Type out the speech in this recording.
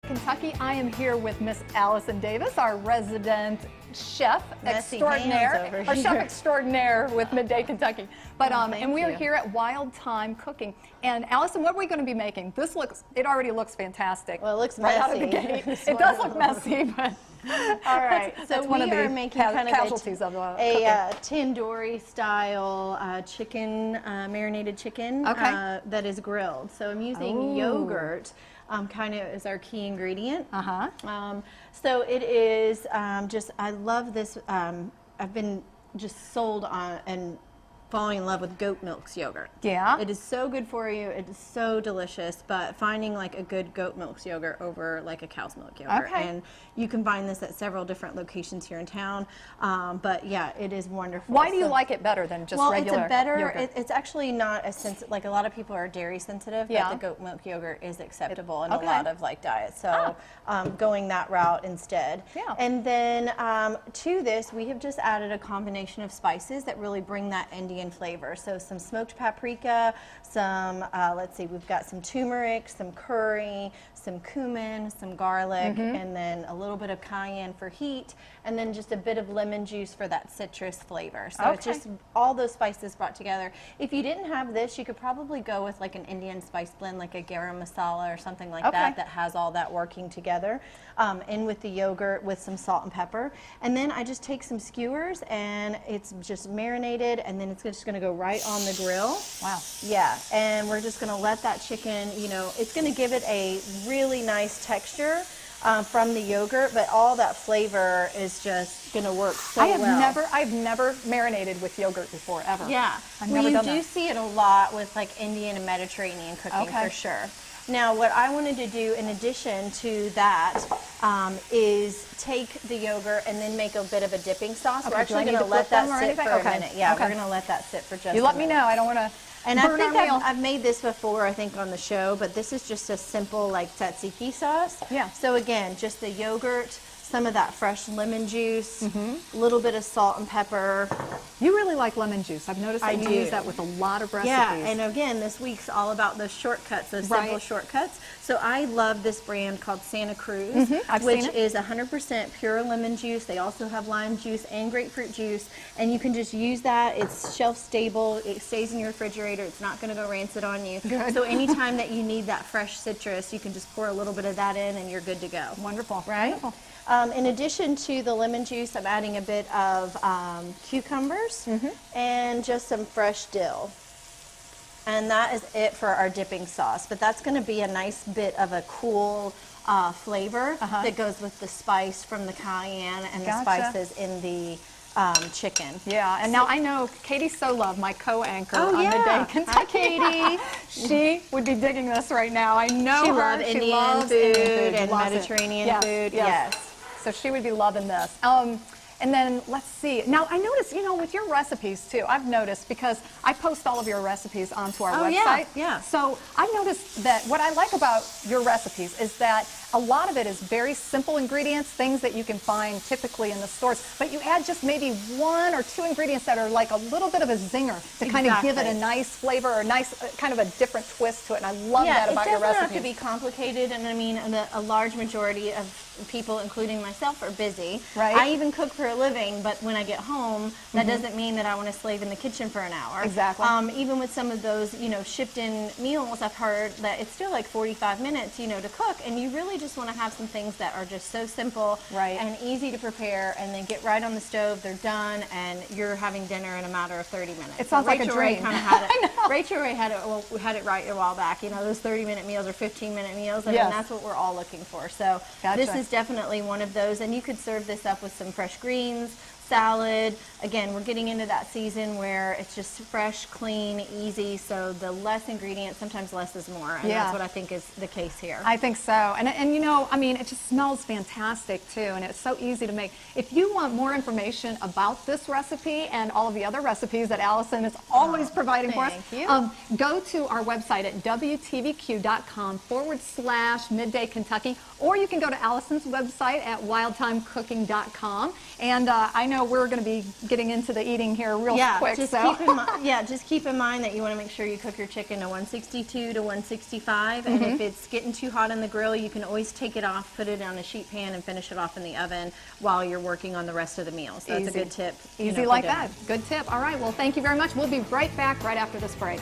Kentucky. I am here with Miss Allison Davis, our resident chef extraordinaire, our chef extraordinaire with Midday, Kentucky. But and we are here at Wild Thyme Cooking. And Allison, what are we going to be making? This looks, it already looks fantastic. Well, it looks right messy. out of the gate. It does look messy, but all right. So we are making kind of a tandoori style chicken, marinated chicken that is grilled. So I'm using yogurt. Kind of is our key ingredient. So it is just, I love this. I've been just sold on and falling in love with goat milk yogurt. Yeah. It is so good for you. It is so delicious, but finding like a good goat milk yogurt over like a cow's milk yogurt. And you can find this at several different locations here in town. But yeah, it is wonderful. Why do you like it better than just regular it's a better, yogurt? It's actually not as sensitive, like a lot of people are dairy sensitive, but the goat milk yogurt is acceptable in a lot of like diets. So going that route instead. And then to this, we have just added a combination of spices that really bring that Indian flavor. So some smoked paprika, some, let's see, we've got some turmeric, some curry, some cumin, some garlic, and then a little bit of cayenne for heat, and then just a bit of lemon juice for that citrus flavor. So it's just all those spices brought together. If you didn't have this, you could probably go with like an Indian spice blend, like a garam masala or something like that, that has all that working together, in with the yogurt with some salt and pepper. And then I just take some skewers and it's just marinated, and then it's just going to go right on the grill. Wow. Yeah, and we're just going to let that chicken, you know, it's going to give it a really nice texture from the yogurt, but all that flavor is just going to work so well. I've never marinated with yogurt before, ever. Yeah, you do see it a lot with like Indian and Mediterranean cooking for sure. Now, what I wanted to do in addition to that is take the yogurt and then make a bit of a dipping sauce. We're actually going to let that sit for a minute. Yeah, we're going to let that sit for just a minute. You let me know. I don't want to And I think I've made this before, I think, on the show, but this is just a simple like tzatziki sauce. Yeah. So again, just the yogurt, some of that fresh lemon juice, a little bit of salt and pepper. You really like lemon juice. I've noticed that you use that with a lot of recipes. Yeah, and again, this week's all about those shortcuts, those simple shortcuts. So I love this brand called Santa Cruz, which is 100% pure lemon juice. They also have lime juice and grapefruit juice, and you can just use that. It's shelf stable. It stays in your refrigerator. It's not going to go rancid on you. Good. So anytime that you need that fresh citrus, you can just pour a little bit of that in, and you're good to go. Wonderful. Right? Wonderful. In addition to the lemon juice, I'm adding a bit of cucumbers and just some fresh dill. And that is it for our dipping sauce. But that's going to be a nice bit of a cool flavor that goes with the spice from the cayenne and the spices in the chicken. Yeah, and now I know Katie Solove, my co-anchor on Midday, Kentucky. Hi, Katie. She would be digging this right now. I know she her. loves Indian food and Mediterranean food. Yes. So she would be loving this. And then let's see. Now I noticed, you know, with your recipes too, I've noticed, because I post all of your recipes onto our website. So I noticed that what I like about your recipes is that a lot of it is very simple ingredients, things that you can find typically in the stores, but you add just maybe 1 or 2 ingredients that are like a little bit of a zinger to kind of give it a nice flavor or a nice kind of a different twist to it. And I love that about your recipes. It doesn't have to be complicated, and I mean, a large majority of people, including myself, are busy. Right. I even cook for a living, but when I get home, that doesn't mean that I want to slave in the kitchen for an hour. Exactly. Even with some of those, you know, shipped-in meals, I've heard that it's still like 45 minutes, you know, to cook, and you really just want to have some things that are just so simple and easy to prepare, and then get right on the stove, they're done, and you're having dinner in a matter of 30 minutes. It sounds like a dream. Kind of had it. Rachel Ray had it right a while back, you know, those 30-minute meals or 15-minute meals, and that's what we're all looking for. So this is definitely one of those, and you could serve this up with some fresh greens, salad. Again, we're getting into that season where it's just fresh, clean, easy, so the less ingredients, sometimes less is more, and that's what I think is the case here. I think so, and you know, I mean, it just smells fantastic too, and it's so easy to make. If you want more information about this recipe and all of the other recipes that Allison is always providing for us, go to our website at wtvq.com/Midday Kentucky, or you can go to Allison's website at wildthymecooking.com, and I know know we're going to be getting into the eating here real quick. Just keep in mind that you want to make sure you cook your chicken to 162 to 165, and if it's getting too hot on the grill, you can always take it off, put it on a sheet pan, and finish it off in the oven while you're working on the rest of the meal. So that's a good tip. Easy like that. Good tip. All right. Well, thank you very much. We'll be right back right after this break.